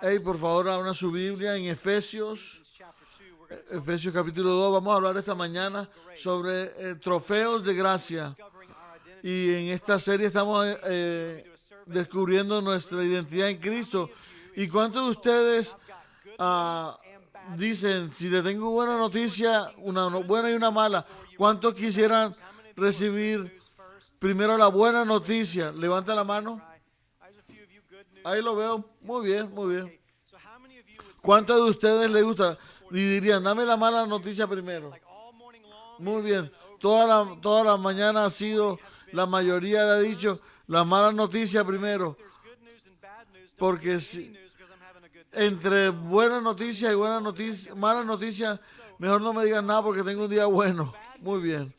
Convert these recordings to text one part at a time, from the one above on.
Hey, por favor, abran su Biblia en Efesios capítulo 2. Vamos a hablar esta mañana sobre trofeos de gracia. Y en esta serie estamos descubriendo nuestra identidad en Cristo. ¿Y cuántos de ustedes dicen, si le tengo buena noticia, una buena y una mala, cuántos quisieran recibir primero la buena noticia? Levanta la mano. Ahí lo veo. Muy bien, muy bien. ¿Cuántos de ustedes les gusta? Y dirían, dame la mala noticia primero. Muy bien. Toda la mañana ha sido, la mayoría le ha dicho, la mala noticia primero. Porque si, entre buena noticia y mala noticia, mejor no me digan nada porque tengo un día bueno. Muy bien.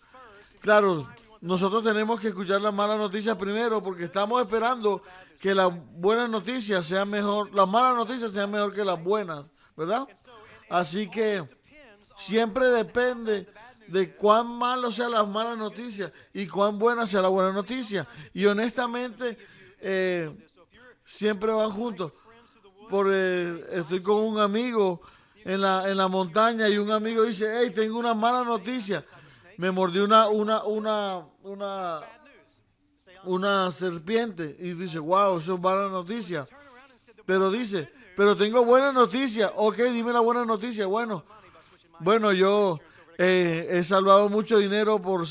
Claro, nosotros tenemos que escuchar las malas noticias primero porque estamos esperando que las buenas noticias sean mejor, las malas noticias sean mejor que las buenas, ¿verdad? Así que siempre depende de cuán malo sean las malas noticias y cuán buena sea la buena noticia. Y honestamente, siempre van juntos. Estoy con un amigo en la montaña y un amigo dice, hey, tengo una mala noticia. Me mordió una serpiente. Y dice, wow, eso es mala noticia. Pero dice, pero tengo buena noticia. Ok, dime la buena noticia. Bueno, yo he salvado mucho dinero por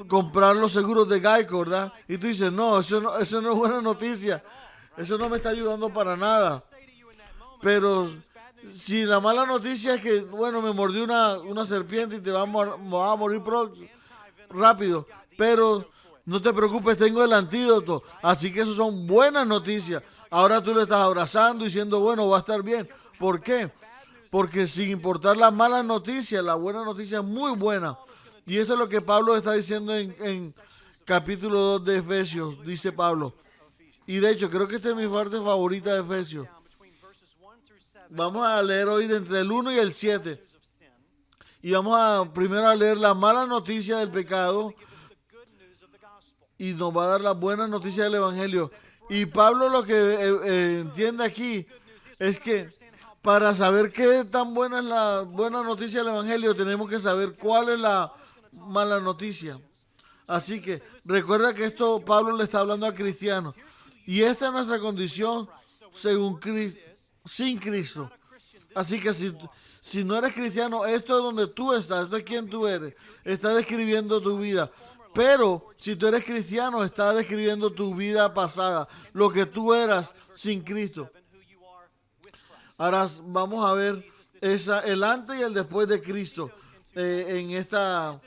comprar los seguros de Geico, ¿verdad? Y tú dices, no, eso no es buena noticia. Eso no me está ayudando para nada. Pero si la mala noticia es que, bueno, me mordió una serpiente y te va a morir rápido, pero no te preocupes, tengo el antídoto. Así que eso son buenas noticias. Ahora tú le estás abrazando y diciendo, bueno, va a estar bien. ¿Por qué? Porque sin importar las malas noticias, la buena noticia es muy buena. Y esto es lo que Pablo está diciendo en capítulo 2 de Efesios, dice Pablo. Y de hecho, creo que esta es mi parte favorita de Efesios. Vamos a leer hoy de entre el 1 y el 7. Y vamos primero a leer la mala noticia del pecado y nos va a dar la buena noticia del Evangelio. Y Pablo lo que entiende aquí es que para saber qué tan buena es la buena noticia del Evangelio, tenemos que saber cuál es la mala noticia. Así que recuerda que esto Pablo le está hablando a cristianos. Y esta es nuestra condición sin Cristo. Así que si no eres cristiano, esto es donde tú estás, esto es quien tú eres. Está describiendo tu vida. Pero si tú eres cristiano, está describiendo tu vida pasada, lo que tú eras sin Cristo. Ahora vamos a ver el antes y el después de Cristo en estos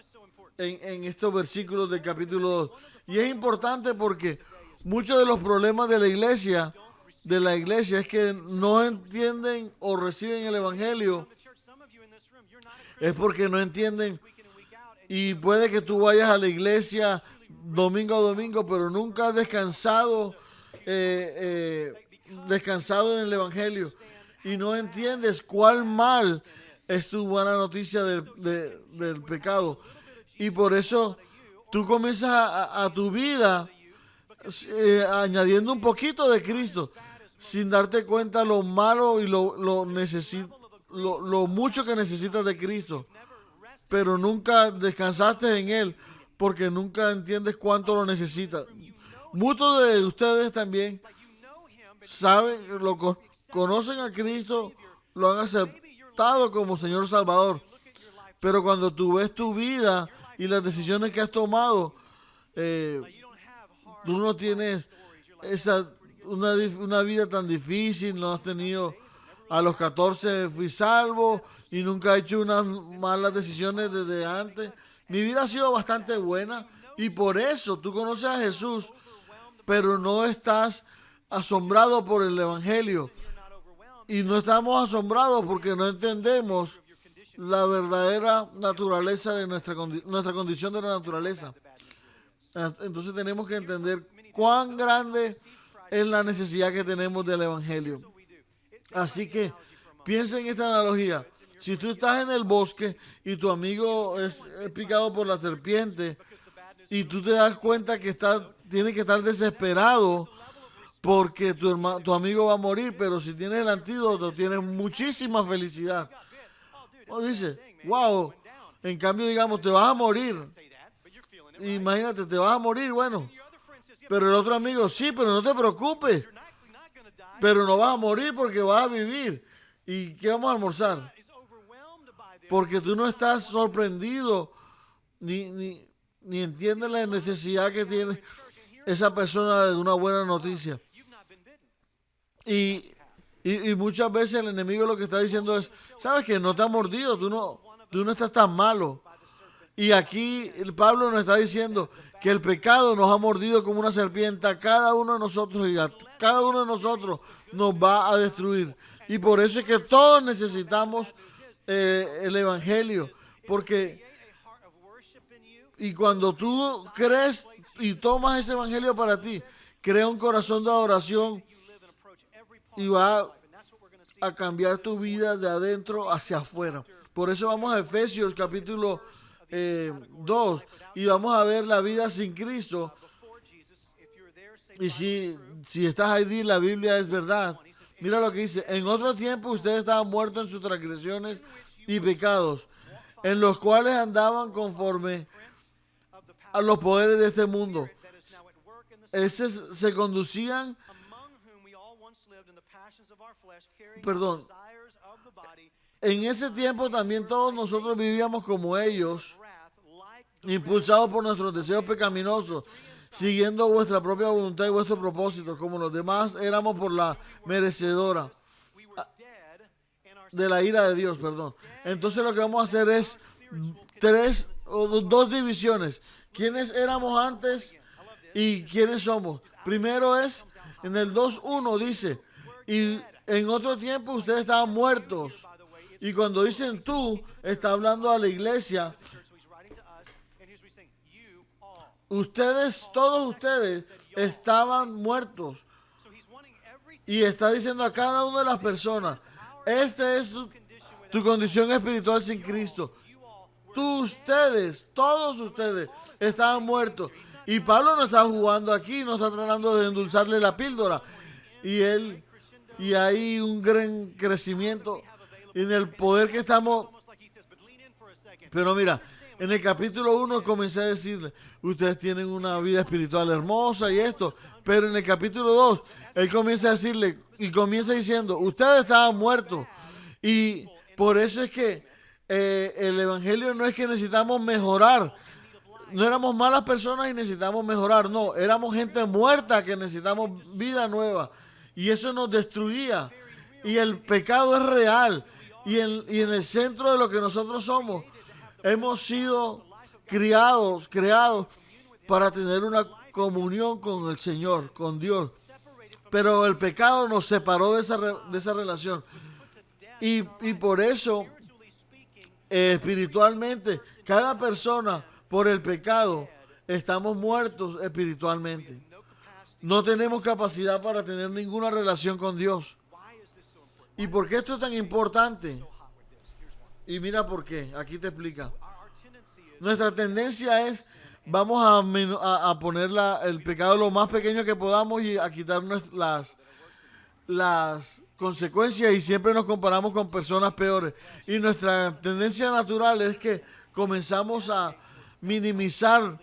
versículos del capítulo 2. Y es importante porque muchos de los problemas de la iglesia es que no entienden o reciben el Evangelio. Es porque no entienden. Y puede que tú vayas a la iglesia domingo a domingo, pero nunca has descansado en el Evangelio. Y no entiendes cuál mal es tu buena noticia del pecado. Y por eso tú comienzas a tu vida añadiendo un poquito de Cristo, sin darte cuenta lo malo y lo mucho que necesitas de Cristo. Pero nunca descansaste en Él porque nunca entiendes cuánto lo necesitas. Muchos de ustedes también saben, conocen a Cristo, lo han aceptado como Señor Salvador. Pero cuando tú ves tu vida y las decisiones que has tomado, tú no tienes una vida tan difícil, no has tenido, a los 14 fui salvo y nunca he hecho unas malas decisiones desde antes. Mi vida ha sido bastante buena y por eso tú conoces a Jesús, pero no estás asombrado por el Evangelio. Y no estamos asombrados porque no entendemos la verdadera naturaleza de nuestra condición de la naturaleza. Entonces tenemos que entender cuán grande es la necesidad que tenemos del Evangelio. Así que piensa en esta analogía. Si tú estás en el bosque y tu amigo es picado por la serpiente y tú te das cuenta que tienes que estar desesperado porque tu amigo va a morir, pero si tienes el antídoto, tienes muchísima felicidad. O dice, wow, en cambio, digamos, te vas a morir. Imagínate, te vas a morir, bueno. Pero el otro amigo, sí, pero no te preocupes. Pero no vas a morir porque vas a vivir. ¿Y qué vamos a almorzar? Porque tú no estás sorprendido ni entiendes la necesidad que tiene esa persona de una buena noticia. Y muchas veces el enemigo lo que está diciendo es, sabes que no te ha mordido, tú no estás tan malo. Y aquí el Pablo nos está diciendo que el pecado nos ha mordido como una serpiente a cada uno de nosotros y a cada uno de nosotros nos va a destruir. Y por eso es que todos necesitamos el evangelio, porque y cuando tú crees y tomas ese evangelio para ti, crea un corazón de adoración y va a cambiar tu vida de adentro hacia afuera. Por eso vamos a Efesios capítulo 2 y vamos a ver la vida sin Cristo. Y si estás ahí, la Biblia es verdad. Mira lo que dice: en otro tiempo ustedes estaban muertos en sus transgresiones y pecados, en los cuales andaban conforme a los poderes de este mundo. Se conducían, perdón, en ese tiempo también todos nosotros vivíamos como ellos, impulsados por nuestros deseos pecaminosos, siguiendo vuestra propia voluntad y vuestro propósito, como los demás éramos por la merecedora de la ira de Dios, perdón. Entonces lo que vamos a hacer es dos divisiones. ¿Quiénes éramos antes y quiénes somos? Primero es, en el 2.1 dice, y en otro tiempo ustedes estaban muertos. Y cuando dicen tú, está hablando a la iglesia. Todos ustedes estaban muertos. Y está diciendo a cada una de las personas, esta es tu condición espiritual sin Cristo. Todos ustedes estaban muertos. Y Pablo no está jugando aquí, no está tratando de endulzarle la píldora. Y hay un gran crecimiento en el poder que estamos. Pero mira, en el capítulo 1 comencé a decirle, ustedes tienen una vida espiritual hermosa y esto. Pero en el capítulo 2, él comienza a decirle, y comienza diciendo, ustedes estaban muertos. Y por eso es que el evangelio no es que necesitamos mejorar. No éramos malas personas y necesitamos mejorar. No, éramos gente muerta que necesitamos vida nueva. Y eso nos destruía. Y el pecado es real. Y en el centro de lo que nosotros somos, hemos sido creados para tener una comunión con el Señor, con Dios. Pero el pecado nos separó de esa relación. Y por eso, espiritualmente, cada persona, por el pecado, estamos muertos espiritualmente. No tenemos capacidad para tener ninguna relación con Dios. ¿Y por qué esto es tan importante? Y mira por qué. Aquí te explica. Nuestra tendencia es, vamos a poner el pecado lo más pequeño que podamos y a quitarnos las consecuencias, y siempre nos comparamos con personas peores. Y nuestra tendencia natural es que comenzamos a minimizar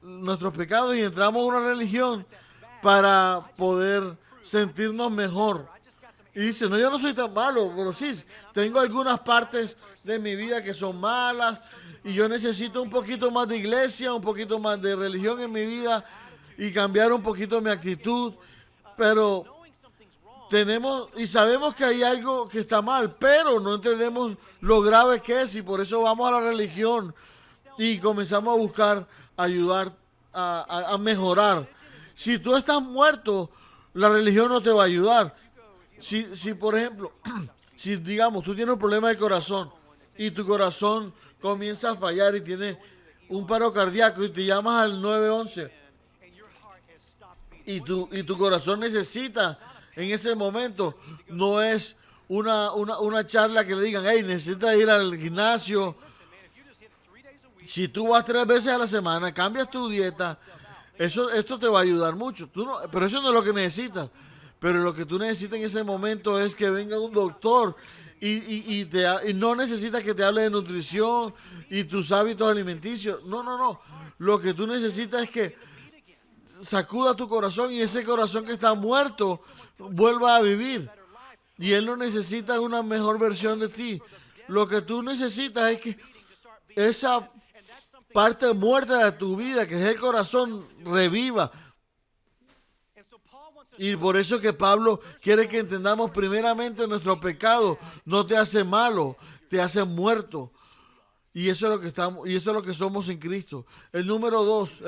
nuestros pecados y entramos a una religión para poder sentirnos mejor. Y dice, no, yo no soy tan malo, pero sí, tengo algunas partes de mi vida que son malas y yo necesito un poquito más de iglesia, un poquito más de religión en mi vida y cambiar un poquito mi actitud. Pero tenemos y sabemos que hay algo que está mal, pero no entendemos lo grave que es, y por eso vamos a la religión y comenzamos a buscar ayudar a mejorar. Si tú estás muerto, la religión no te va a ayudar. Si por ejemplo, si digamos tú tienes un problema de corazón y tu corazón comienza a fallar y tienes un paro cardíaco y te llamas al 911 y tu corazón necesita en ese momento, no es una charla que le digan, hey, necesitas ir al gimnasio. Si tú vas 3 veces a la semana, cambias tu dieta, Esto te va a ayudar mucho. Pero eso no es lo que necesitas. Pero lo que tú necesitas en ese momento es que venga un doctor y no necesitas que te hable de nutrición y tus hábitos alimenticios. No. Lo que tú necesitas es que sacuda tu corazón y ese corazón que está muerto vuelva a vivir. Y él no necesita una mejor versión de ti. Lo que tú necesitas es que esa parte muerta de tu vida, que es el corazón, reviva. Y por eso que Pablo quiere que entendamos primeramente nuestro pecado no te hace malo, te hace muerto. Y eso es lo que estamos, y eso es lo que somos en Cristo. El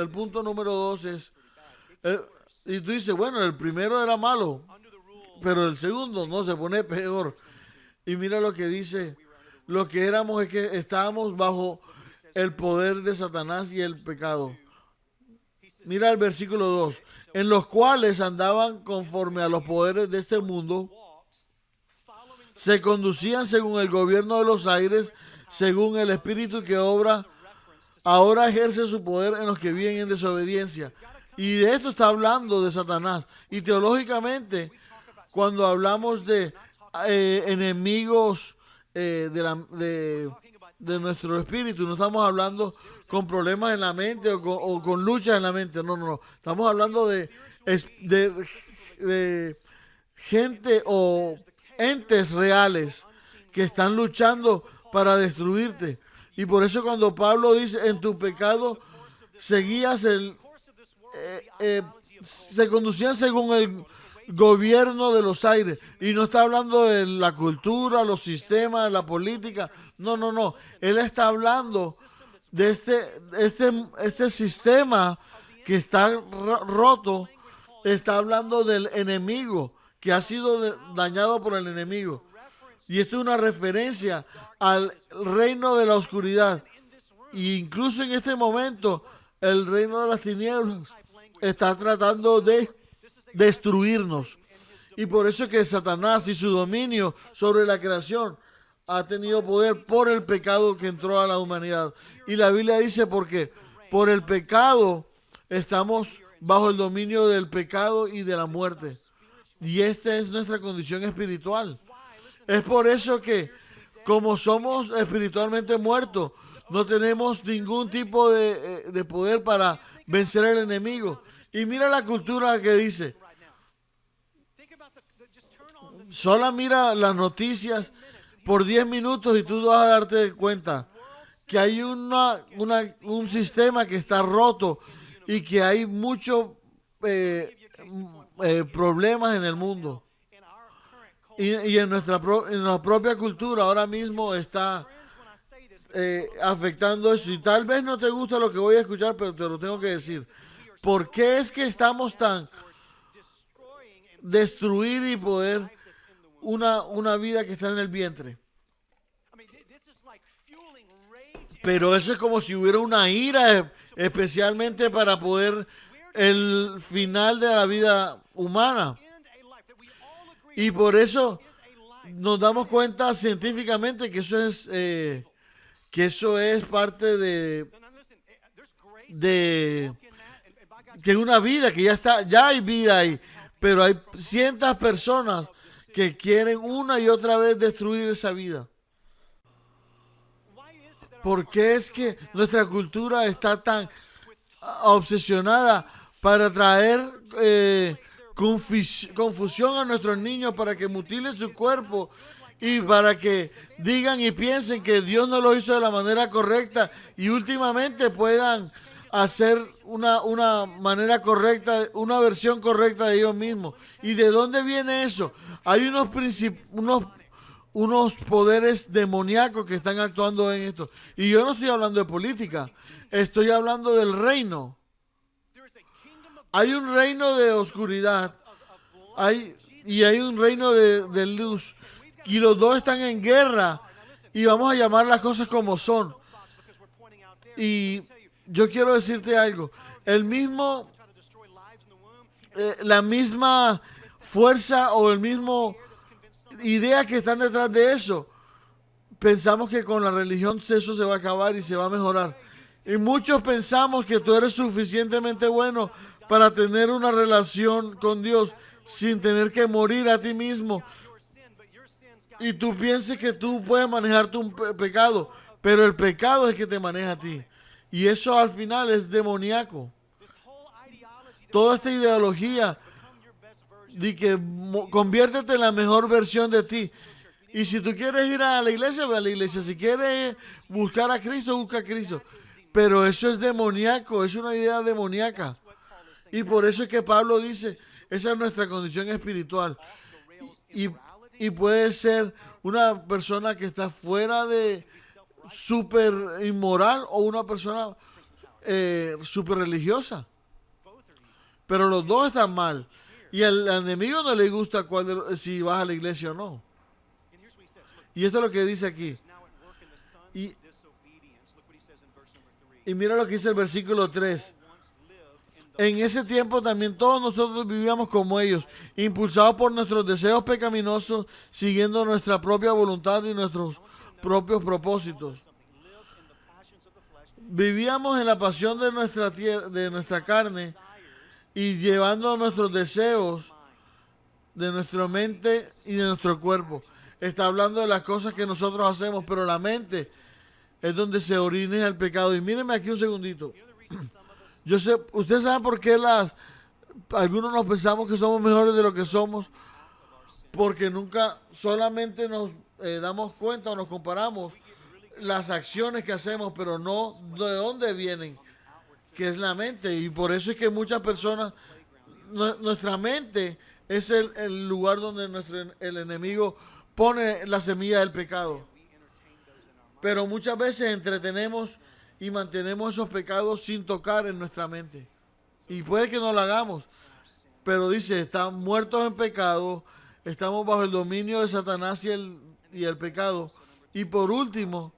punto número dos es, y tú dices, bueno, el primero era malo, pero el segundo no, se pone peor. Y mira lo que dice, lo que éramos es que estábamos bajo el poder de Satanás y el pecado. Mira el versículo 2, en los cuales andaban conforme a los poderes de este mundo, se conducían según el gobierno de los aires, según el espíritu que ahora ejerce su poder en los que viven en desobediencia. Y de esto está hablando de Satanás. Y teológicamente, cuando hablamos de enemigos de nuestro espíritu, no estamos hablando con problemas en la mente o con luchas en la mente. No. Estamos hablando de gente o entes reales que están luchando para destruirte. Y por eso cuando Pablo dice, en tu pecado se conducían según el gobierno de los aires. Y no está hablando de la cultura, los sistemas, la política. No. Él está hablando de este sistema que está roto. Está hablando del enemigo, que ha sido dañado por el enemigo. Y esto es una referencia al reino de la oscuridad. Y incluso en este momento, el reino de las tinieblas está tratando de destruirnos. Y por eso que Satanás y su dominio sobre la creación ha tenido poder por el pecado que entró a la humanidad. Y la Biblia dice porque por el pecado estamos bajo el dominio del pecado y de la muerte. Y esta es nuestra condición espiritual. Es por eso que, como somos espiritualmente muertos, no tenemos ningún tipo de poder para vencer al enemigo. Y mira la cultura que dice. Solo mira las noticias por 10 minutos y tú vas a darte cuenta que hay un sistema que está roto y que hay muchos problemas en el mundo. Y en nuestra propia cultura ahora mismo está afectando eso. Y tal vez no te gusta lo que voy a escuchar, pero te lo tengo que decir. ¿Por qué es que estamos tan destruir y poder una vida que está en el vientre? Pero eso es como si hubiera una ira especialmente para poder el final de la vida humana. Y por eso nos damos cuenta científicamente que eso es parte de que es una vida que ya hay vida ahí, pero hay cientos personas que quieren una y otra vez destruir esa vida. ¿Por qué es que nuestra cultura está tan obsesionada para traer confusión a nuestros niños, para que mutilen su cuerpo y para que digan y piensen que Dios no lo hizo de la manera correcta y últimamente puedan hacer una manera correcta, una versión correcta de ellos mismos? ¿Y de dónde viene eso? Hay unos poderes demoníacos que están actuando en esto. Y yo no estoy hablando de política, estoy hablando del reino. Hay un reino de oscuridad y hay un reino de luz. Y los dos están en guerra. Y vamos a llamar las cosas como son. Y yo quiero decirte algo. La misma fuerza o el mismo idea que están detrás de eso, pensamos que con la religión eso se va a acabar y se va a mejorar. Y muchos pensamos que tú eres suficientemente bueno para tener una relación con Dios sin tener que morir a ti mismo. Y tú pienses que tú puedes manejar tu pecado, pero el pecado es que te maneja a ti. Y eso al final es demoníaco. Toda esta ideología de que conviértete en la mejor versión de ti. Y si tú quieres ir a la iglesia, ve a la iglesia. Si quieres buscar a Cristo, busca a Cristo. Pero eso es demoníaco, es una idea demoníaca. Y por eso es que Pablo dice, esa es nuestra condición espiritual. Y puede ser una persona que está fuera de súper inmoral o una persona súper religiosa. Pero los dos están mal. Y al enemigo no le gusta si vas a la iglesia o no. Y esto es lo que dice aquí. Y mira lo que dice el versículo 3. En ese tiempo también todos nosotros vivíamos como ellos, impulsados por nuestros deseos pecaminosos, siguiendo nuestra propia voluntad y nuestros propios propósitos. Vivíamos en la pasión de nuestra carne y llevando nuestros deseos de nuestra mente y de nuestro cuerpo. Está hablando de las cosas que nosotros hacemos, pero la mente es donde se orina el pecado. Y mírenme aquí un segundito. Yo sé, ¿ustedes saben por qué algunos nos pensamos que somos mejores de lo que somos? Porque nunca solamente nos damos cuenta o nos comparamos las acciones que hacemos, pero no de dónde vienen, que es la mente. Y por eso es que muchas personas, nuestra mente es el lugar donde el enemigo pone la semilla del pecado. Pero muchas veces entretenemos y mantenemos esos pecados sin tocar en nuestra mente. Y puede que no lo hagamos, pero dice, están muertos en pecado, estamos bajo el dominio de Satanás y el pecado. Y por último,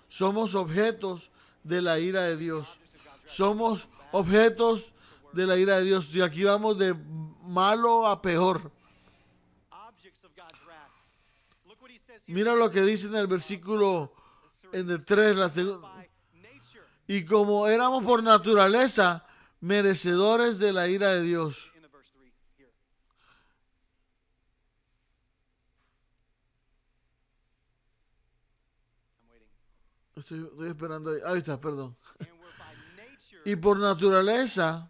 somos objetos de la ira de Dios. Somos objetos de la ira de Dios. Y aquí vamos de malo a peor. Mira lo que dice en el versículo en el 3, y como éramos por naturaleza merecedores de la ira de Dios. Estoy esperando ahí. Ahí está, perdón. Y por naturaleza,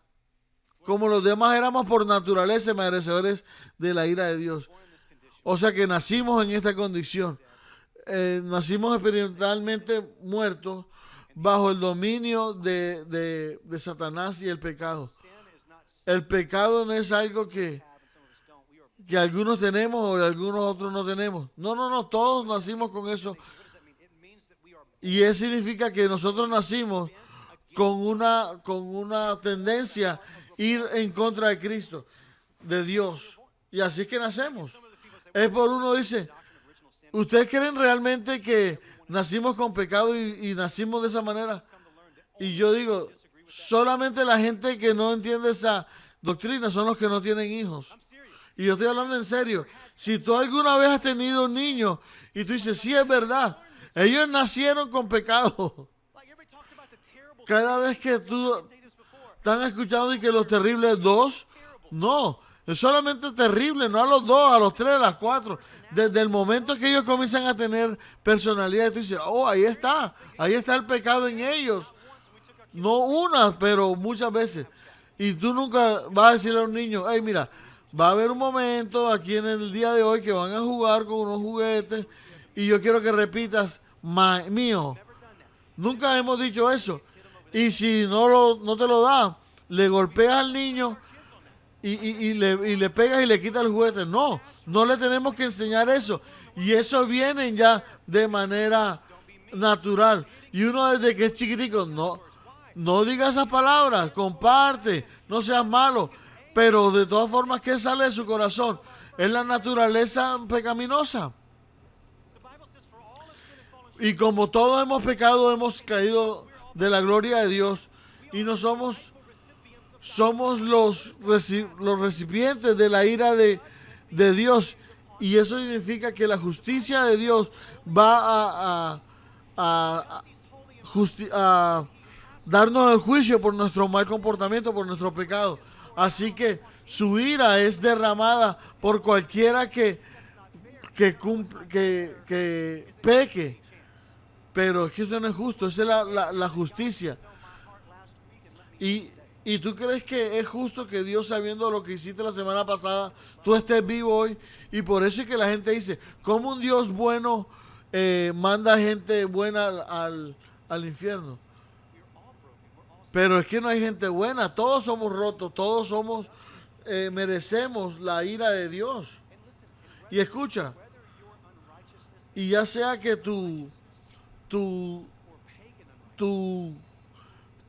como los demás éramos por naturaleza merecedores de la ira de Dios. O sea que nacimos en esta condición. Nacimos experimentalmente muertos bajo el dominio de Satanás y el pecado. El pecado no es algo que algunos tenemos o algunos otros no tenemos. No, todos nacimos con eso. Y eso significa que nosotros nacimos con una tendencia a ir en contra de Cristo, de Dios. Y así es que nacemos. Es por uno dice, ¿ustedes creen realmente que nacimos con pecado y nacimos de esa manera? Y yo digo, solamente la gente que no entiende esa doctrina son los que no tienen hijos. Y yo estoy hablando en serio. Si tú alguna vez has tenido un niño y tú dices, sí, es verdad, ellos nacieron con pecado. Cada vez que tú están escuchando y que los terribles dos, no, es solamente terrible, no a los dos, a los tres, a las cuatro. Desde el momento que ellos comienzan a tener personalidad, tú dices, oh, ahí está el pecado en ellos. No una, pero muchas veces. Y tú nunca vas a decirle a un niño, hey, mira, va a haber un momento aquí en el día de hoy que van a jugar con unos juguetes y yo quiero que repitas, mío. Nunca hemos dicho eso. Y si no te lo da, le golpeas al niño y le pegas y le quitas el juguete. No le tenemos que enseñar eso. Y eso viene ya de manera natural. Y uno desde que es chiquitico, no diga esas palabras, comparte, no seas malo. Pero de todas formas, ¿qué sale de su corazón? Es la naturaleza pecaminosa. Y como todos hemos pecado, hemos caído de la gloria de Dios. Y no somos los recipientes de la ira de Dios. Y eso significa que la justicia de Dios va a darnos el juicio por nuestro mal comportamiento, por nuestro pecado. Así que su ira es derramada por cualquiera que peque. Pero es que eso no es justo, esa es la justicia. Y tú crees que es justo que Dios, sabiendo lo que hiciste la semana pasada, tú estés vivo hoy. Y por eso es que la gente dice, ¿cómo un Dios bueno manda gente buena al infierno? Pero es que no hay gente buena, todos somos rotos, todos somos, merecemos la ira de Dios. Y escucha, y ya sea que tu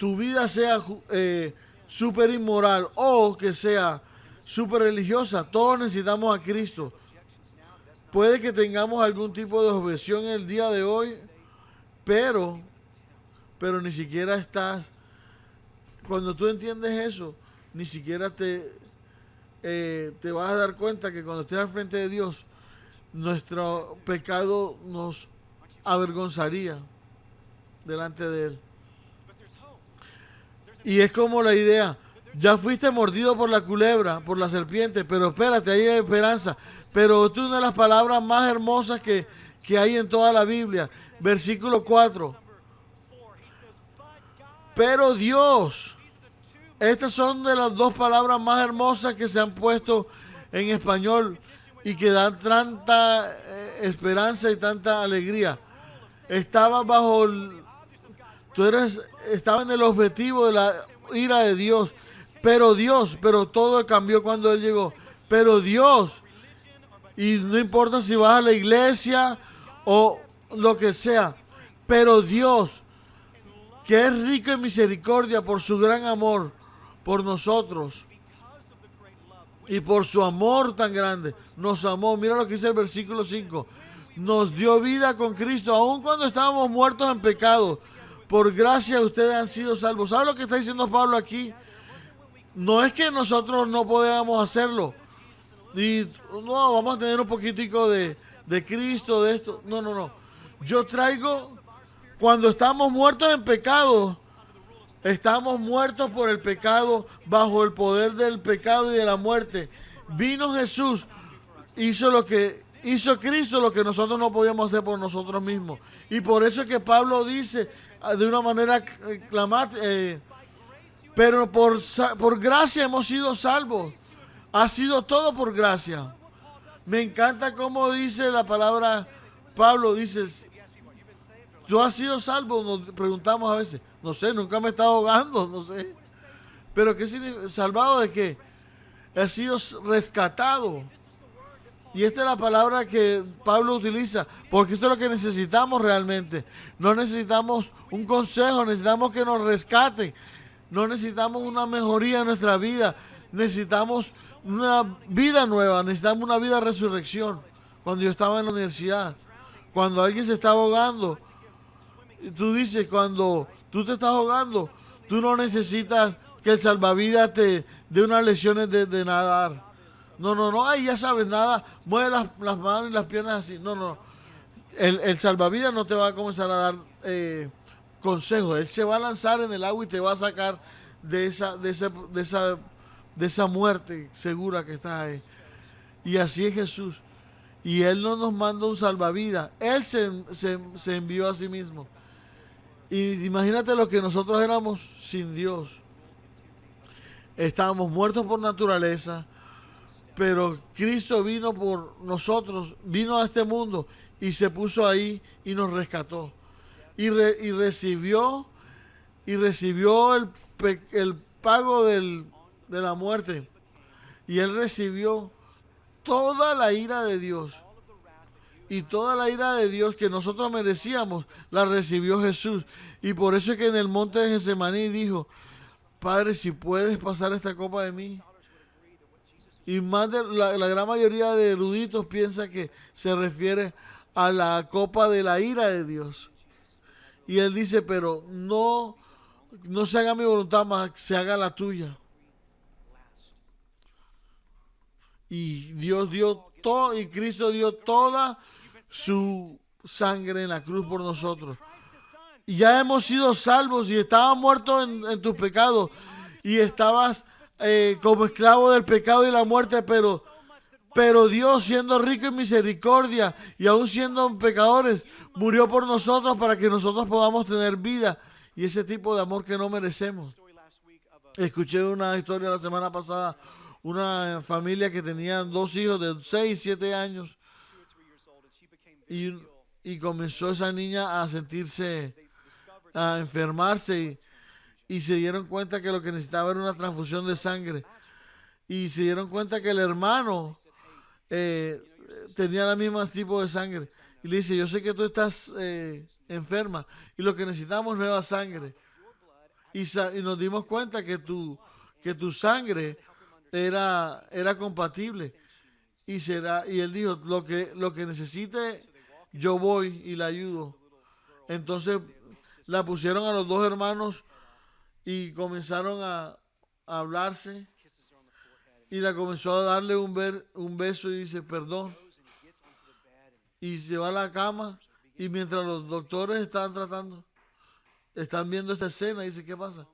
vida sea súper inmoral o que sea súper religiosa, todos necesitamos a Cristo. Puede que tengamos algún tipo de objeción el día de hoy, pero ni siquiera estás, cuando tú entiendes eso, ni siquiera te vas a dar cuenta que cuando estés al frente de Dios, nuestro pecado nos avergonzaría delante de Él. Y es como la idea, ya fuiste mordido por la culebra, por la serpiente, pero espérate, ahí hay esperanza. Pero esto es una de las palabras más hermosas que hay en toda la Biblia. Versículo 4. Pero Dios, estas son de las dos palabras más hermosas que se han puesto en español y que dan tanta esperanza y tanta alegría. Estaba estaba en el objetivo de la ira de Dios, pero todo cambió cuando Él llegó. Pero Dios, y no importa si vas a la iglesia o lo que sea, pero Dios, que es rico en misericordia por su gran amor por nosotros y por su amor tan grande, nos amó. Mira lo que dice el versículo 5. Nos dio vida con Cristo, aun cuando estábamos muertos en pecado. Por gracia ustedes han sido salvos. ¿Sabe lo que está diciendo Pablo aquí? No es que nosotros no podamos hacerlo. Y no, vamos a tener un poquitico de Cristo, de esto. No. Yo traigo, cuando estamos muertos en pecado, estamos muertos por el pecado, bajo el poder del pecado y de la muerte. Vino Jesús, hizo Cristo lo que nosotros no podíamos hacer por nosotros mismos. Y por eso es que Pablo dice de una manera pero por gracia hemos sido salvos. Ha sido todo por gracia. Me encanta cómo dice la palabra Pablo, dices, ¿tú has sido salvo? Nos preguntamos a veces. No sé, nunca me he estado ahogando, no sé. Pero ¿qué significa? ¿Salvado de qué? He sido rescatado. Y esta es la palabra que Pablo utiliza, porque esto es lo que necesitamos realmente. No necesitamos un consejo, necesitamos que nos rescaten. No necesitamos una mejoría en nuestra vida. Necesitamos una vida nueva, necesitamos una vida de resurrección. Cuando yo estaba en la universidad, cuando alguien se estaba ahogando, tú dices, cuando tú te estás ahogando, tú no necesitas que el salvavidas te dé unas lecciones de nadar. No, ay, ya sabes, nada, mueve las manos y las piernas así. No. El salvavidas no te va a comenzar a dar consejos. Él se va a lanzar en el agua y te va a sacar de esa muerte segura que estás ahí. Y así es Jesús. Y Él no nos manda un salvavidas. Él se envió a sí mismo. Y imagínate lo que nosotros éramos sin Dios. Estábamos muertos por naturaleza. Pero Cristo vino por nosotros, vino a este mundo y se puso ahí y nos rescató. Y recibió el pago de la muerte. Y Él recibió toda la ira de Dios. Y toda la ira de Dios que nosotros merecíamos, la recibió Jesús. Y por eso es que en el monte de Getsemaní dijo, Padre, si puedes pasar esta copa de mí. Y más de la gran mayoría de eruditos piensa que se refiere a la copa de la ira de Dios. Y Él dice, pero no se haga mi voluntad, más se haga la tuya. Y Dios dio todo, y Cristo dio toda su sangre en la cruz por nosotros. ya hemos sido salvos y estabas muerto en tus pecados y estabas como esclavo del pecado y la muerte, pero Dios, siendo rico en misericordia y aún siendo pecadores, murió por nosotros para que nosotros podamos tener vida y ese tipo de amor que no merecemos. Escuché una historia la semana pasada, una familia que tenía 2 hijos de 6, 7 años y comenzó esa niña a sentirse, a enfermarse y se dieron cuenta que lo que necesitaba era una transfusión de sangre y se dieron cuenta que el hermano tenía el mismo tipo de sangre y le dice, yo sé que tú estás enferma y lo que necesitamos es nueva sangre y nos dimos cuenta que tu sangre era compatible y él dijo, lo que necesite yo voy y la ayudo. Entonces la pusieron a los 2 hermanos y comenzaron a hablarse y la comenzó a darle un beso y dice perdón y se va a la cama y mientras los doctores están viendo esta escena, dice, ¿qué pasa?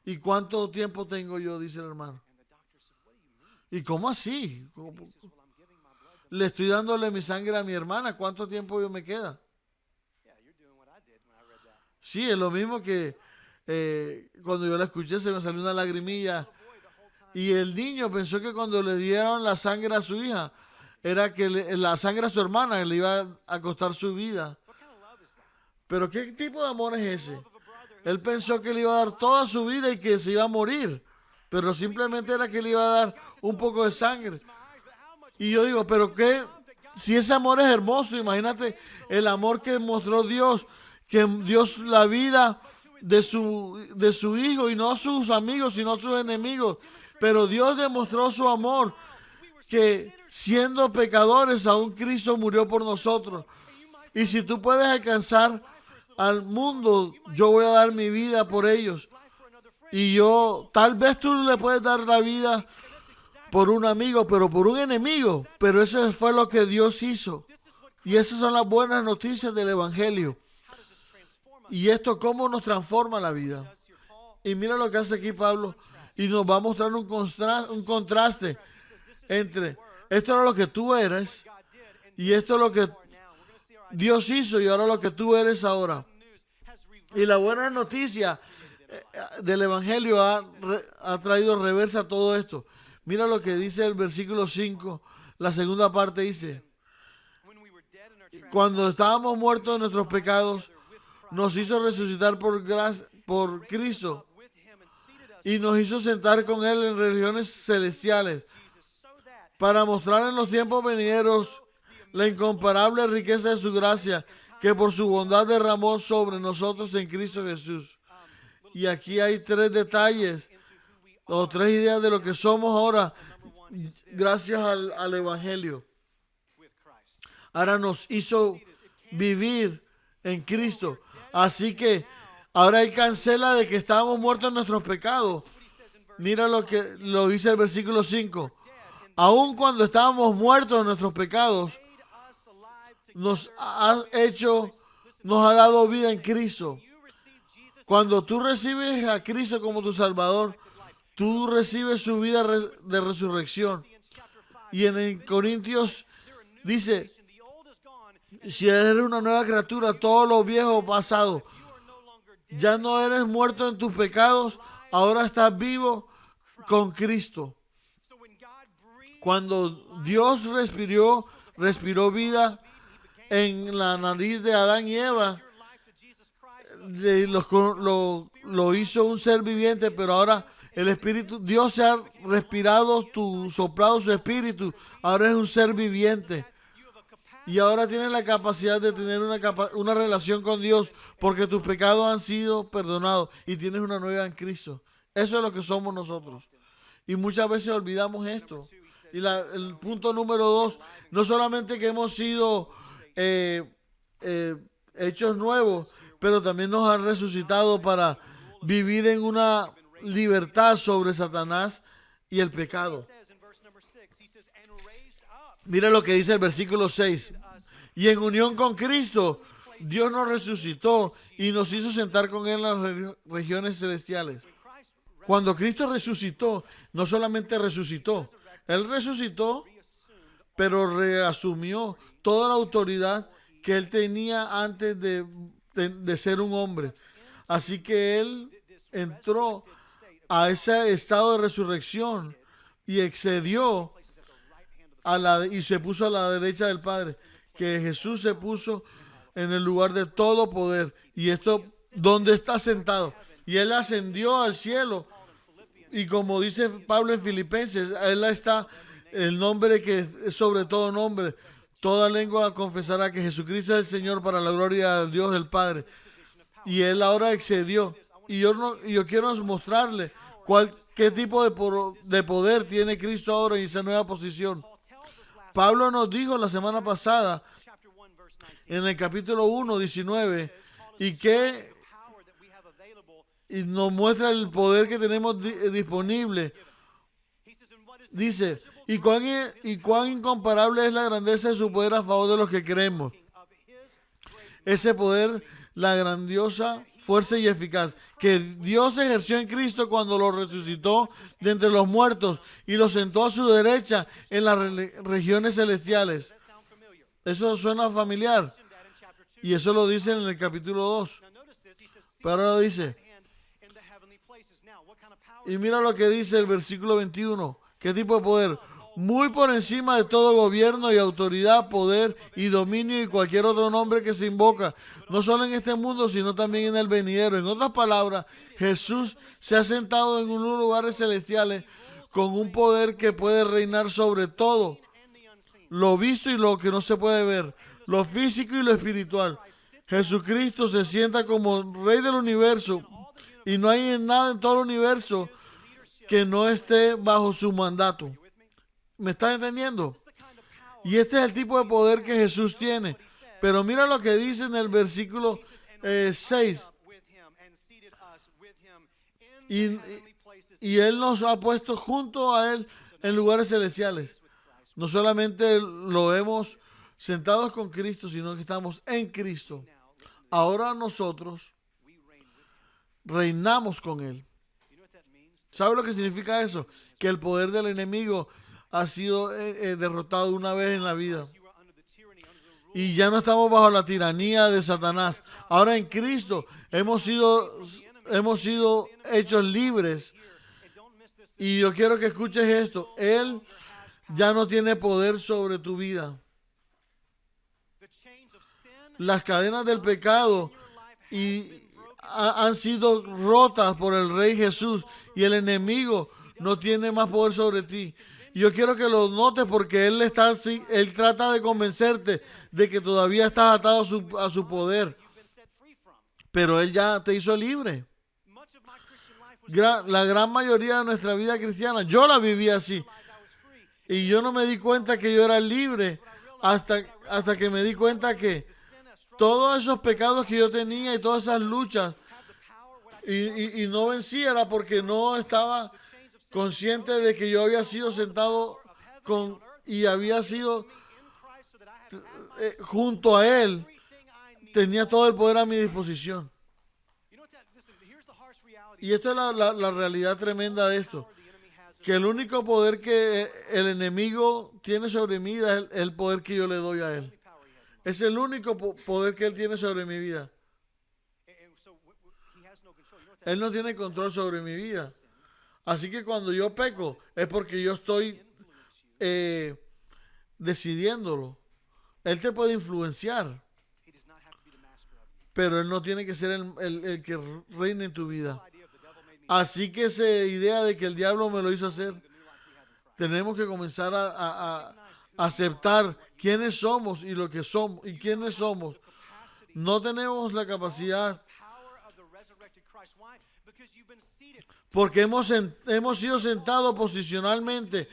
¿Y cuánto tiempo tengo yo? Dice el hermano. ¿Y cómo así? Le estoy dándole mi sangre a mi hermana, ¿cuánto tiempo yo me queda? Sí, es lo mismo que cuando yo la escuché se me salió una lagrimilla y el niño pensó que cuando le dieron la sangre a su hija era que la sangre a su hermana le iba a costar su vida. Pero ¿qué tipo de amor es ese? Él pensó que le iba a dar toda su vida y que se iba a morir, pero simplemente era que le iba a dar un poco de sangre. Y yo digo, pero qué, si ese amor es hermoso, imagínate el amor que mostró Dios, que Dios la vida de su hijo y no sus amigos, sino sus enemigos. Pero Dios demostró su amor, que siendo pecadores, aún Cristo murió por nosotros. Y si tú puedes alcanzar al mundo, yo voy a dar mi vida por ellos. Y tal vez tú le puedes dar la vida por un amigo, pero por un enemigo. Pero eso fue lo que Dios hizo. Y esas son las buenas noticias del Evangelio. Y esto cómo nos transforma la vida. Y mira lo que hace aquí Pablo. Y nos va a mostrar un contraste entre esto era lo que tú eres y esto es lo que Dios hizo y ahora lo que tú eres ahora. Y la buena noticia del Evangelio ha traído reversa a todo esto. Mira lo que dice el versículo 5, la segunda parte dice, cuando estábamos muertos en nuestros pecados, nos hizo resucitar por Cristo y nos hizo sentar con Él en regiones celestiales para mostrar en los tiempos venideros la incomparable riqueza de su gracia que por su bondad derramó sobre nosotros en Cristo Jesús. Y aquí hay 3 detalles o 3 ideas de lo que somos ahora gracias al Evangelio. Ahora nos hizo vivir en Cristo. Así que ahora Él cancela de que estábamos muertos en nuestros pecados. Mira lo que lo dice el versículo 5. Aun cuando estábamos muertos en nuestros pecados, nos ha dado vida en Cristo. Cuando tú recibes a Cristo como tu Salvador, tú recibes su vida de resurrección. Y en Corintios dice, si eres una nueva criatura, todo lo viejo pasado, ya no eres muerto en tus pecados, ahora estás vivo con Cristo. Cuando Dios respiró vida en la nariz de Adán y Eva, lo hizo un ser viviente, pero ahora el Espíritu, Dios se ha soplado su Espíritu, ahora es un ser viviente. Y ahora tienes la capacidad de tener una relación con Dios porque tus pecados han sido perdonados y tienes una nueva en Cristo. Eso es lo que somos nosotros. Y muchas veces olvidamos esto. Y el punto número 2, no solamente que hemos sido hechos nuevos, pero también nos han resucitado para vivir en una libertad sobre Satanás y el pecado. Mira lo que dice el versículo 6. Y en unión con Cristo Dios nos resucitó y nos hizo sentar con Él en las regiones celestiales. Cuando Cristo resucitó, no solamente resucitó, Él resucitó, pero reasumió toda la autoridad que Él tenía antes de ser un hombre. Así que Él entró a ese estado de resurrección y excedió y se puso a la derecha del Padre, que Jesús se puso en el lugar de todo poder. Y esto, donde está sentado. Y Él ascendió al cielo. Y como dice Pablo en Filipenses, Él está el nombre que es sobre todo nombre. Toda lengua confesará que Jesucristo es el Señor para la gloria de Dios del Padre. Y Él ahora excedió. Y yo quiero mostrarle qué tipo de poder tiene Cristo ahora en esa nueva posición. Pablo nos dijo la semana pasada, en el capítulo 1, 19, y nos muestra el poder que tenemos disponible. Dice, y cuán incomparable es la grandeza de su poder a favor de los que creemos. Ese poder, la grandiosa fuerza y eficaz que Dios ejerció en Cristo cuando lo resucitó de entre los muertos y lo sentó a su derecha en las regiones celestiales. Eso suena familiar. Y eso lo dice en el capítulo 2. Pero ahora dice, y mira lo que dice el versículo 21. ¿Qué tipo de poder? Muy por encima de todo gobierno y autoridad, poder y dominio y cualquier otro nombre que se invoca, no solo en este mundo, sino también en el venidero. En otras palabras, Jesús se ha sentado en unos lugares celestiales con un poder que puede reinar sobre todo, lo visto y lo que no se puede ver, lo físico y lo espiritual. Jesucristo se sienta como Rey del universo y no hay nada en todo el universo que no esté bajo su mandato. ¿Me estás entendiendo? Y este es el tipo de poder que Jesús tiene. Pero mira lo que dice en el versículo 6. Y Él nos ha puesto junto a Él en lugares celestiales. No solamente lo hemos sentados con Cristo, sino que estamos en Cristo. Ahora nosotros reinamos con Él. ¿Sabe lo que significa eso? Que el poder del enemigo ha sido derrotado una vez en la vida. Y ya no estamos bajo la tiranía de Satanás. Ahora en Cristo hemos sido hechos libres. Y yo quiero que escuches esto. Él ya no tiene poder sobre tu vida. Las cadenas del pecado han sido rotas por el Rey Jesús. Y el enemigo no tiene más poder sobre ti. Y yo quiero que lo notes porque Él trata de convencerte de que todavía estás atado a su poder. Pero Él ya te hizo libre. La gran mayoría de nuestra vida cristiana, yo la viví así. Y yo no me di cuenta que yo era libre hasta que me di cuenta que todos esos pecados que yo tenía y todas esas luchas y no vencí era porque no estaba consciente de que yo había sido sentado y había sido junto a Él, tenía todo el poder a mi disposición. Y esta es la realidad tremenda de esto, que el único poder que el enemigo tiene sobre mi vida es el poder que yo le doy a Él. Es el único poder que Él tiene sobre mi vida. Él no tiene control sobre mi vida. Así que cuando yo peco es porque yo estoy decidiéndolo. Él te puede influenciar, pero Él no tiene que ser el que reine en tu vida. Así que esa idea de que el diablo me lo hizo hacer, tenemos que comenzar a aceptar quiénes somos y lo que somos y quiénes somos. No tenemos la capacidad porque hemos sido sentados posicionalmente.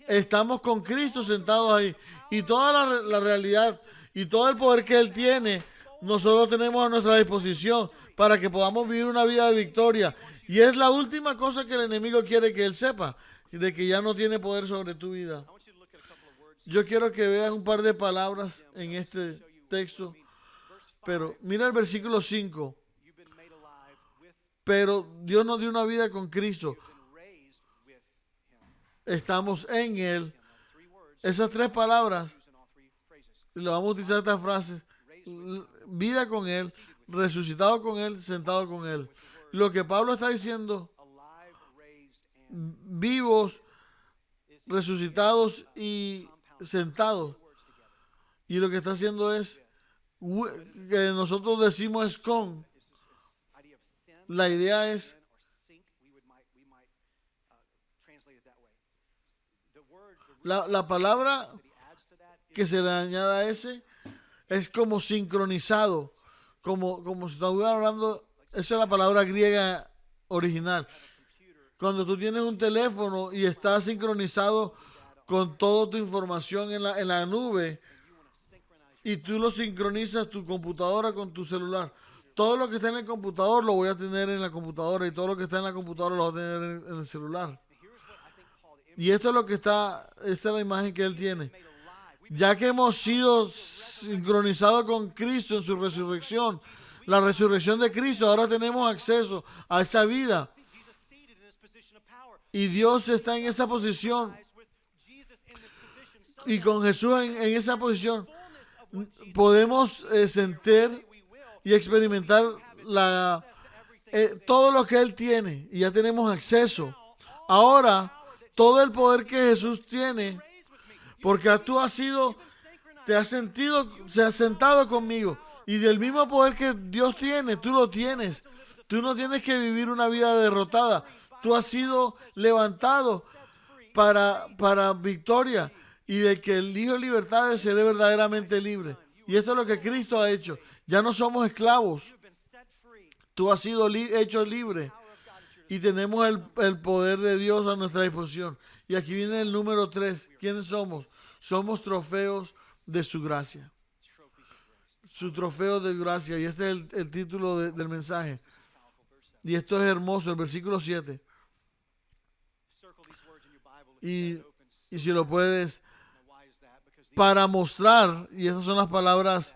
Estamos con Cristo sentados ahí. Y toda la realidad y todo el poder que Él tiene, nosotros tenemos a nuestra disposición para que podamos vivir una vida de victoria. Y es la última cosa que el enemigo quiere que Él sepa, de que ya no tiene poder sobre tu vida. Yo quiero que veas un par de palabras en este texto. Pero mira el versículo 5. Pero Dios nos dio una vida con Cristo. Estamos en Él. Esas tres palabras, lo vamos a utilizar estas frases. Vida con Él, resucitado con Él, sentado con Él. Lo que Pablo está diciendo, vivos, resucitados y sentados. Y lo que está haciendo es, que nosotros decimos es con. La idea es, la palabra que se le añade a ese es como sincronizado, como si estuviera hablando, esa es la palabra griega original. Cuando tú tienes un teléfono y está sincronizado con toda tu información en la nube y tú lo sincronizas tu computadora con tu celular. Todo lo que está en el computador lo voy a tener en la computadora y todo lo que está en la computadora lo voy a tener en el celular. Y esto es lo que esta es la imagen que él tiene. Ya que hemos sido sincronizados con Cristo en su resurrección, la resurrección de Cristo, ahora tenemos acceso a esa vida. Y Dios está en esa posición. Y con Jesús en esa posición, podemos sentir y experimentar todo lo que Él tiene. Y ya tenemos acceso. Ahora, todo el poder que Jesús tiene, porque tú te has sentado conmigo. Y del mismo poder que Dios tiene, tú lo tienes. Tú no tienes que vivir una vida derrotada. Tú has sido levantado para victoria. Y de que el Hijo de libertad será verdaderamente libre. Y esto es lo que Cristo ha hecho. Ya no somos esclavos. Tú has sido hecho libre. Y tenemos el poder de Dios a nuestra disposición. Y aquí viene el número 3. ¿Quiénes somos? Somos trofeos de su gracia. Su trofeo de gracia. Y este es el título del mensaje. Y esto es hermoso, el versículo 7. Y si lo puedes, para mostrar, y esas son las palabras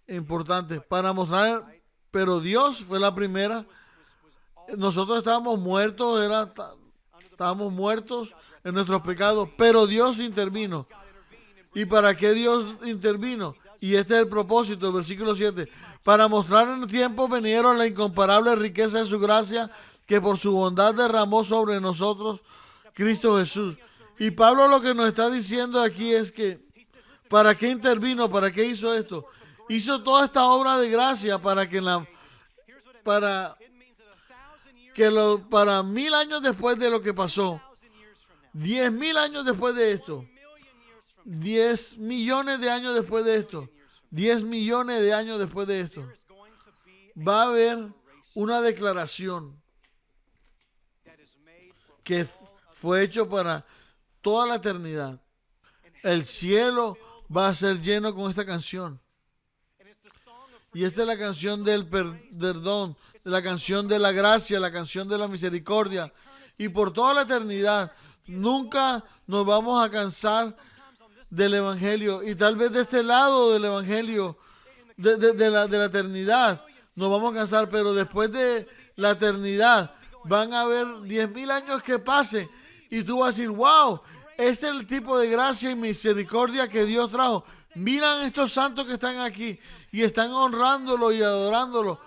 importantes, para mostrar, pero Dios fue la primera. Nosotros estábamos muertos en nuestros pecados, pero Dios intervino. ¿Y para qué Dios intervino? Y este es el propósito, el versículo 7. Para mostrar en tiempos venideros la incomparable riqueza de su gracia, que por su bondad derramó sobre nosotros Cristo Jesús. Y Pablo lo que nos está diciendo aquí es que, ¿para qué intervino? ¿Para qué hizo esto? Hizo toda esta obra de gracia para 1000 años después de lo que pasó, 10,000 años después de esto, 10 millones de años después de esto, 10 millones de años después de esto, va a haber una declaración que fue hecho para toda la eternidad. El cielo va a ser lleno con esta canción. Y esta es la canción del perdón, la canción de la gracia, la canción de la misericordia. Y por toda la eternidad, nunca nos vamos a cansar del Evangelio. Y tal vez de este lado del Evangelio, de la eternidad, nos vamos a cansar. Pero después de la eternidad, van a haber 10,000 años que pasen. Y tú vas a decir, wow, este es el tipo de gracia y misericordia que Dios trajo. Miran estos santos que están aquí y están honrándolo y adorándolo.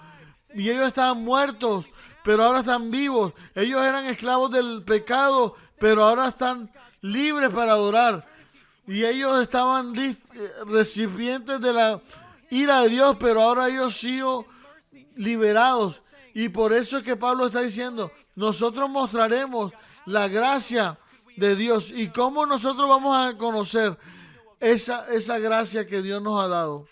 Y ellos estaban muertos, pero ahora están vivos. Ellos eran esclavos del pecado, pero ahora están libres para adorar. Y ellos estaban recipientes de la ira de Dios, pero ahora ellos sido liberados. Y por eso es que Pablo está diciendo, nosotros mostraremos la gracia de Dios. ¿Y cómo nosotros vamos a conocer esa gracia que Dios nos ha dado?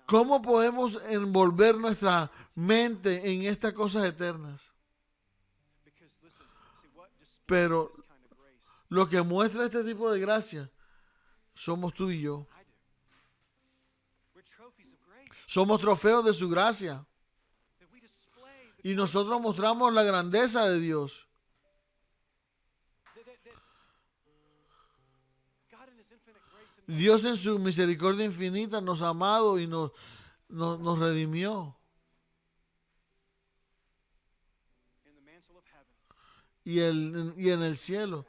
¿Cómo podemos envolver nuestra mente en estas cosas eternas? Pero lo que muestra este tipo de gracia somos tú y yo. Somos trofeos de su gracia. Y nosotros mostramos la grandeza de Dios. Dios en su misericordia infinita nos ha amado y nos redimió. Y en el cielo,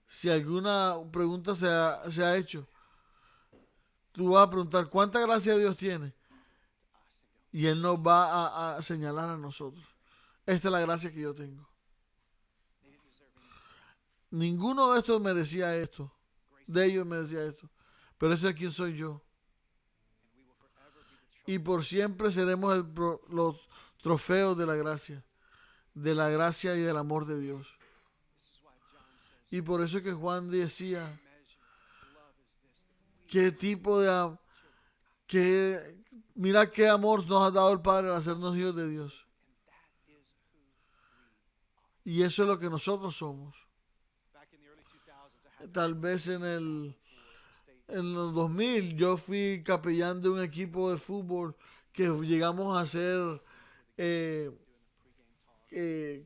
si alguna pregunta se ha hecho, tú vas a preguntar, ¿cuánta gracia Dios tiene? Y Él nos va a señalar a nosotros. Esta es la gracia que yo tengo. Ninguno de estos merecía esto. De ellos merecía esto. Pero ese es quién soy yo. Y por siempre seremos los trofeos de la gracia y del amor de Dios. Y por eso es que Juan decía, qué tipo de mira qué amor nos ha dado el Padre al hacernos hijos de Dios. Y eso es lo que nosotros somos. Tal vez en los 2000 yo fui capellán de un equipo de fútbol que llegamos a ser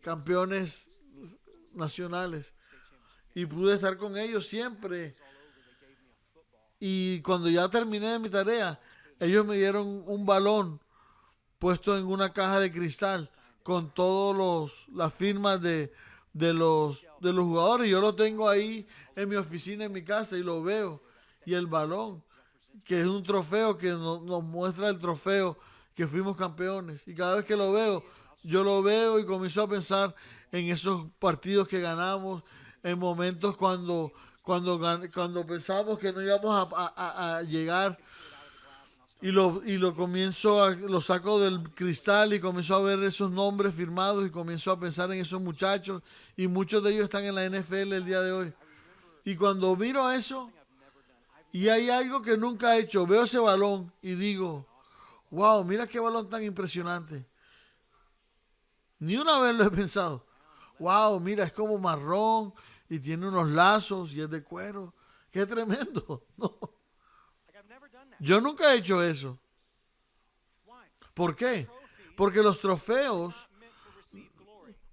campeones nacionales. Y pude estar con ellos siempre. Y cuando ya terminé mi tarea, ellos me dieron un balón puesto en una caja de cristal con todas las firmas de los jugadores. Yo lo tengo ahí en mi oficina, en mi casa, y lo veo. Y el balón, que es un trofeo que nos muestra el trofeo que fuimos campeones. Y cada vez que lo veo, yo lo veo y comienzo a pensar en esos partidos que ganamos, en momentos cuando pensamos que no íbamos a llegar, y lo saco del cristal y comienzo a ver esos nombres firmados y comienzo a pensar en esos muchachos, y muchos de ellos están en la NFL el día de hoy. Y cuando miro eso y hay algo que nunca he hecho, veo ese balón y digo, wow, mira qué balón tan impresionante. Ni una vez lo he pensado. Wow, mira, es como marrón y tiene unos lazos y es de cuero. ¡Qué tremendo! No. Yo nunca he hecho eso. ¿Por qué? Porque los trofeos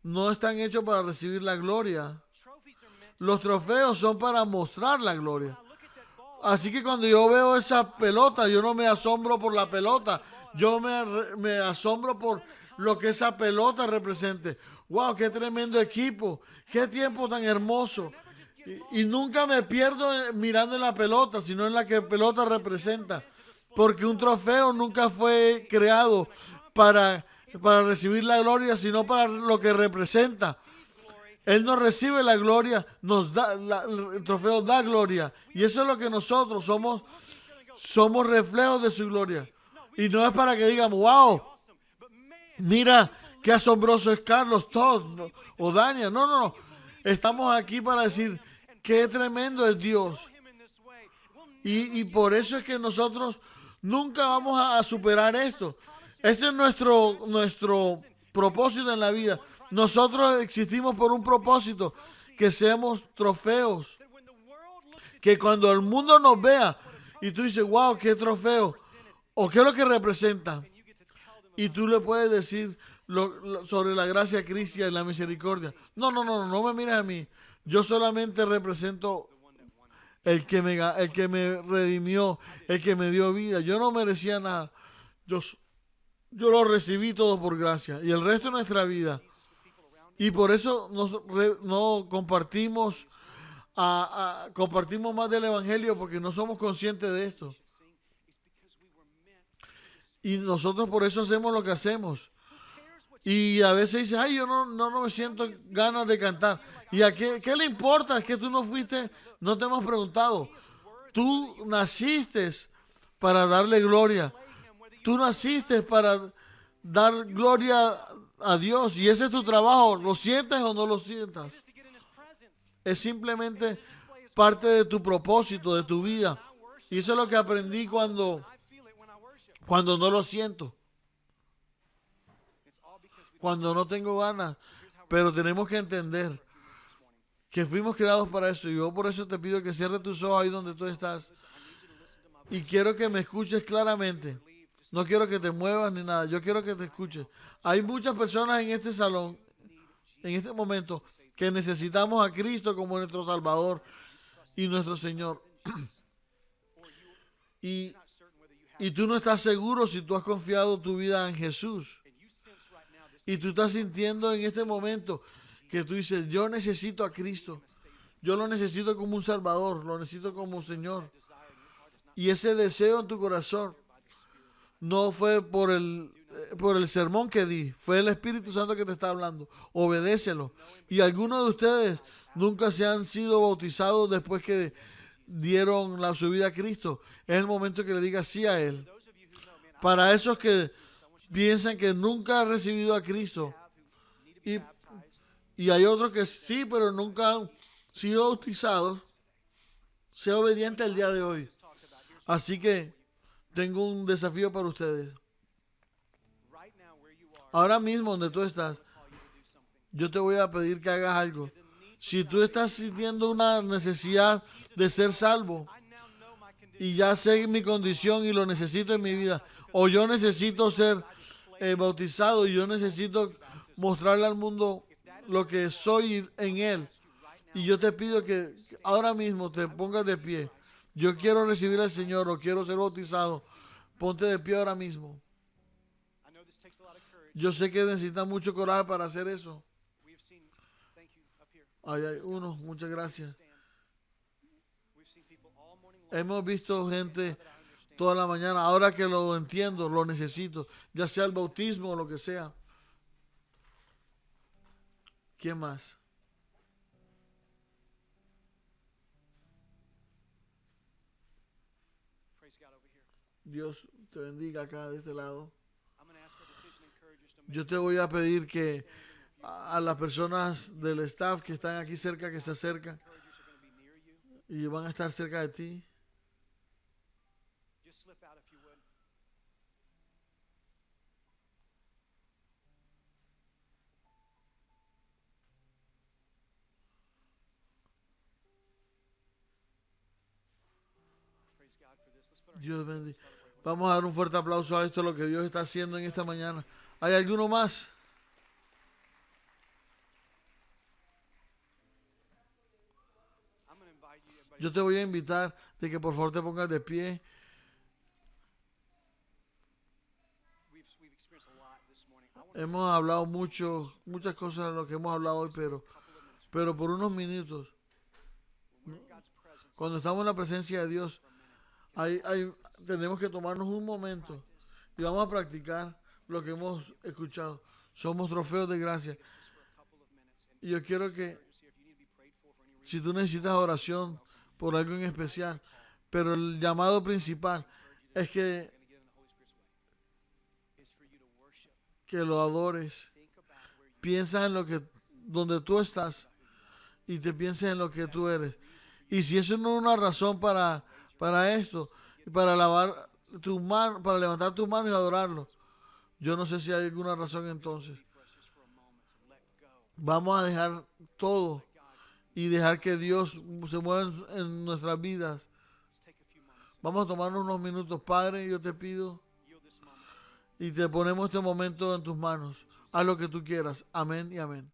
no están hechos para recibir la gloria. Los trofeos son para mostrar la gloria. Así que cuando yo veo esa pelota, yo no me asombro por la pelota. Yo me asombro por lo que esa pelota represente. ¡Wow! ¡Qué tremendo equipo! ¡Qué tiempo tan hermoso! Y nunca me pierdo mirando en la pelota, sino en la que la pelota representa. Porque un trofeo nunca fue creado para recibir la gloria, sino para lo que representa. Él nos recibe la gloria, el trofeo da gloria. Y eso es lo que nosotros somos reflejos de su gloria. Y no es para que digamos, wow, mira qué asombroso es Carlos, Todd o Dania. No. Estamos aquí para decir, qué tremendo es Dios. Y por eso es que nosotros nunca vamos a superar esto. Este es nuestro propósito en la vida. Nosotros existimos por un propósito, que seamos trofeos. Que cuando el mundo nos vea y tú dices, wow, qué trofeo, o qué es lo que representa, y tú le puedes decir sobre la gracia cristiana y la misericordia. No me mires a mí. Yo solamente represento el que me redimió, el que me dio vida. Yo no merecía nada. Yo lo recibí todo por gracia. Y el resto de nuestra vida. Y por eso no compartimos más del evangelio, porque no somos conscientes de esto. Y nosotros por eso hacemos lo que hacemos. Y a veces dices, ay, yo no me siento ganas de cantar. ¿Y a qué le importa? Es que tú no te hemos preguntado. Tú naciste para darle gloria. Tú naciste para dar gloria a Dios. Y ese es tu trabajo. ¿Lo sientes o no lo sientas? Es simplemente parte de tu propósito, de tu vida. Y eso es lo que aprendí cuando no lo siento. Cuando no tengo ganas. Pero tenemos que entender que fuimos creados para eso. Y yo por eso te pido que cierres tus ojos ahí donde tú estás. Y quiero que me escuches claramente. No quiero que te muevas ni nada. Yo quiero que te escuches. Hay muchas personas en este salón, en este momento, que necesitamos a Cristo como nuestro Salvador y nuestro Señor. y, y tú no estás seguro si tú has confiado tu vida en Jesús. Y tú estás sintiendo en este momento que tú dices, yo necesito a Cristo. Yo lo necesito como un Salvador, lo necesito como un Señor. Y ese deseo en tu corazón no fue por el sermón que di, fue el Espíritu Santo que te está hablando. Obedécelo. Y algunos de ustedes nunca se han sido bautizados después que dieron su vida a Cristo. Es el momento que le digas sí a Él. Para esos que piensan que nunca han recibido a Cristo, y hay otros que sí, pero nunca han sido bautizados, sea obediente el día de hoy. Así que tengo un desafío para ustedes. Ahora mismo donde tú estás, yo te voy a pedir que hagas algo. Si tú estás sintiendo una necesidad de ser salvo, y ya sé mi condición y lo necesito en mi vida, o yo necesito ser bautizado y yo necesito mostrarle al mundo lo que soy en Él, y yo te pido que ahora mismo te pongas de pie. Yo quiero recibir al Señor o quiero ser bautizado. Ponte de pie ahora mismo. Yo sé que necesitas mucho coraje para hacer eso. Ahí hay uno, muchas gracias. Hemos visto gente toda la mañana. Ahora que lo entiendo, lo necesito. Ya sea el bautismo o lo que sea. ¿Quién más? Dios te bendiga acá de este lado. Yo te voy a pedir que a las personas del staff que están aquí cerca, que se acercan y van a estar cerca de ti, Dios bendiga. Vamos a dar un fuerte aplauso a esto, lo que Dios está haciendo en esta mañana. ¿Hay alguno más? Yo te voy a invitar de que por favor te pongas de pie. Hemos hablado muchas cosas de lo que hemos hablado hoy, pero por unos minutos, cuando estamos en la presencia de Dios, tenemos que tomarnos un momento y vamos a practicar lo que hemos escuchado. Somos trofeos de gracia. Y yo quiero que, si tú necesitas oración por algo en especial, pero el llamado principal es que lo adores. Piensa en donde tú estás y te pienses en lo que tú eres. Y si eso no es una razón para esto, para lavar tus manos, para levantar tus manos y adorarlo, yo no sé si hay alguna razón entonces. Vamos a dejar todo y dejar que Dios se mueva en nuestras vidas. Vamos a tomarnos unos minutos, Padre, yo te pido y te ponemos este momento en tus manos. Haz lo que tú quieras. Amén y amén.